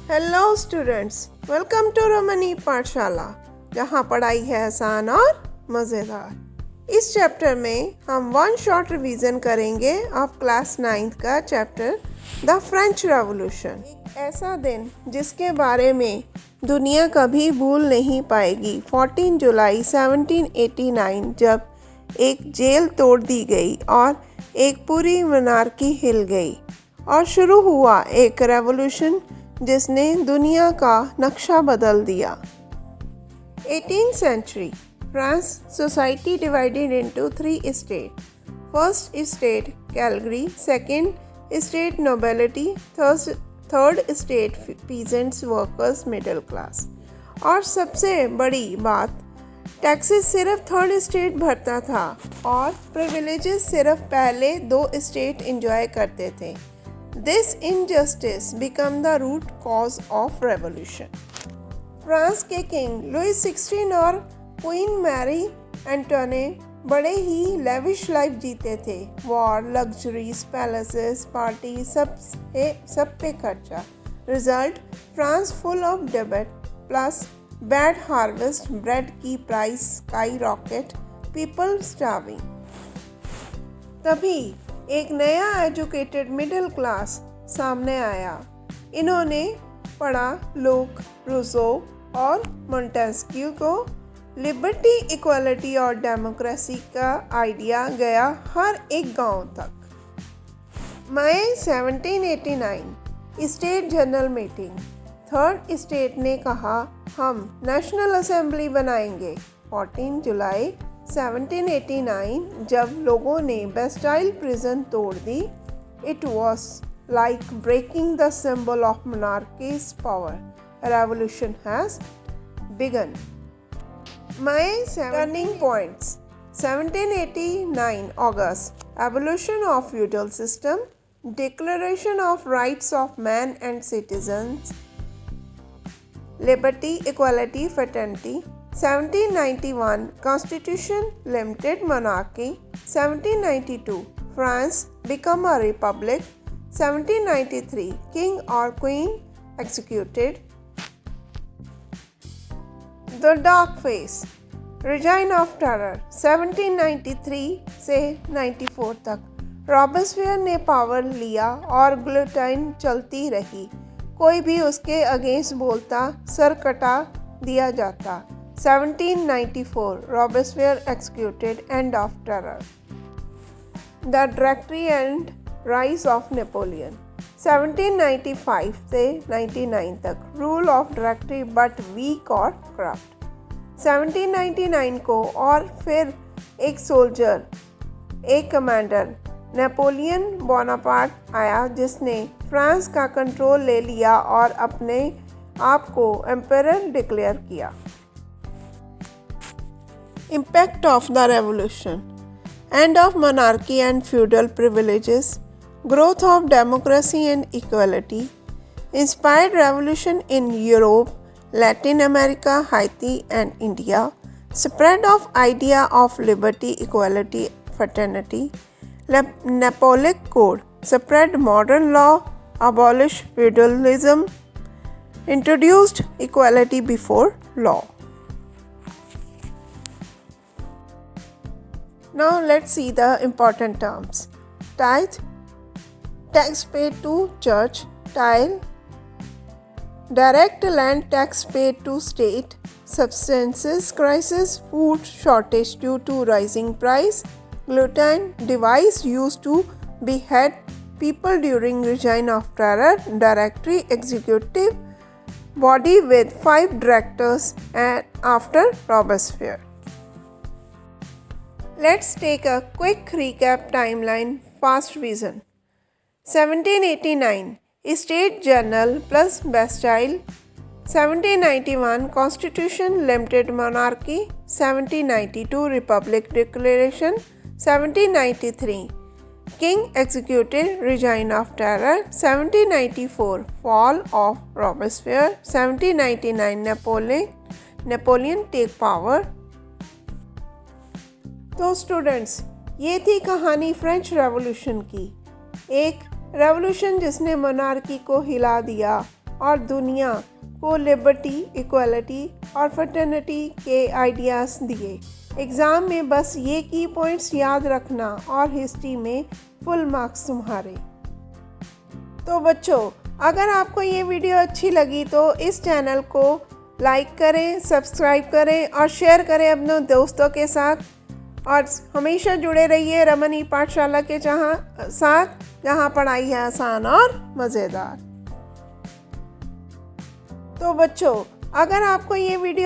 Hello students, welcome to Romani Pathshala, जहाँ पढ़ाई है आसान और मज़ेदार। इस चैप्टर में हम वन शॉर्ट रिवीजन करेंगे ऑफ क्लास 9th का चैप्टर द फ्रेंच रेवोल्यूशन। एक ऐसा दिन जिसके बारे में दुनिया कभी भूल नहीं पाएगी। 14 जुलाई 1789 जब एक जेल तोड़ दी गई और एक पूरी मोनार्की हिल गई और शुरू हुआ एक रेवोल्यूशन जिसने दुनिया का नक्शा बदल दिया। 18th century France society divided into 3 states. First state Calgary, second state nobility, third state peasants, workers, middle class. और सबसे बड़ी बात, टैक्सेस सिर्फ थर्ड स्टेट भरता था और प्रिविलेजेस सिर्फ पहले 2 स्टेट एंजॉय करते थे। This injustice became the root cause of revolution. France के किंग लुइस 16 और क्वीन मैरी एंटोनेट बड़े ही लेविश लाइफ जीते थे। वॉर, लग्जरीज, पैलेसेस, पार्टी, सब पे खर्चा। रिजल्ट, फ्रांस फुल ऑफ डेब्ट प्लस बैड हार्वेस्ट, ब्रेड की price sky rocket, people starving. तभी एक नया एजुकेटेड मिडिल क्लास सामने आया। इन्होंने पढ़ा लुक, रूसो और मोंटेस्क्यू को। लिबर्टी, इक्वालिटी और डेमोक्रेसी का आइडिया गया हर एक गांव तक। मई 1789 state general meeting. Third state ने कहा हम नेशनल असेंबली बनाएंगे। 14 जुलाई 1789 जब लोगों ने बेस्टाइल प्रिजन तोड़ दी, it was like breaking the symbol of monarchy's power. Revolution has begun. मई टर्निंग पॉइंट्स 1789 अगस्त, abolition of feudal system, declaration of rights of man and citizens, liberty, equality, fraternity. 1791 Constitution, limited monarchy. 1792 France become a republic. 1793 King or Queen executed. The Dark Phase, Reign of Terror 1793 से 94 तक Robespierre ने power लिया और guillotine चलती रही। कोई भी उसके अगेंस्ट बोलता सर कटा दिया जाता। 1794 Robespierre executed, end of terror. The Directory and rise of Napoleon 1795 से 99 तक rule of directory but weak और करप्ट। 1799 को और फिर एक सोल्जर, एक कमांडर नेपोलियन बोनापार्ट आया जिसने फ्रांस का कंट्रोल ले लिया और अपने आप को एम्परर डिक्लेयर किया। Impact of the Revolution, end of monarchy and feudal privileges, growth of democracy and equality, inspired revolution in Europe, Latin America, Haiti and India, spread of idea of liberty, equality, fraternity, Napoleonic Code, spread modern law, abolished feudalism, introduced equality before law. Now let's see the important terms. Tithe, tax paid to church. Tithe, direct land tax paid to state. Substances crisis, food shortage due to rising price. Gluten, device used to behead people during reign of terror. Directory executive body with 5 directors and after Robespierre. Let's take a quick recap timeline, fast revision. 1789 State General plus Bastille. 1791 Constitution, limited monarchy. 1792 Republic Declaration. 1793 King executed, reign of terror. 1794 Fall of Robespierre. 1799 Napoleon take power. तो students, ये थी कहानी French revolution की। एक revolution जिसने monarchy को हिला दिया और दुनिया को लिबर्टी, इक्वलिटी और फ्रेटर्निटी के आइडियाज़ दिए। एग्ज़ाम में बस ये की पॉइंट्स याद रखना और हिस्ट्री में फुल मार्क्स तुम्हारे। तो बच्चों, अगर आपको ये वीडियो अच्छी लगी तो इस चैनल को लाइक करें, सब्सक्राइब करें और शेयर करें अपने दोस्तों के साथ। और हमेशा जुड़े रहिए रमन ई पाठशाला के साथ, जहाँ पढ़ाई है आसान और मज़ेदार। तो बच्चों, अगर आपको ये वीडियो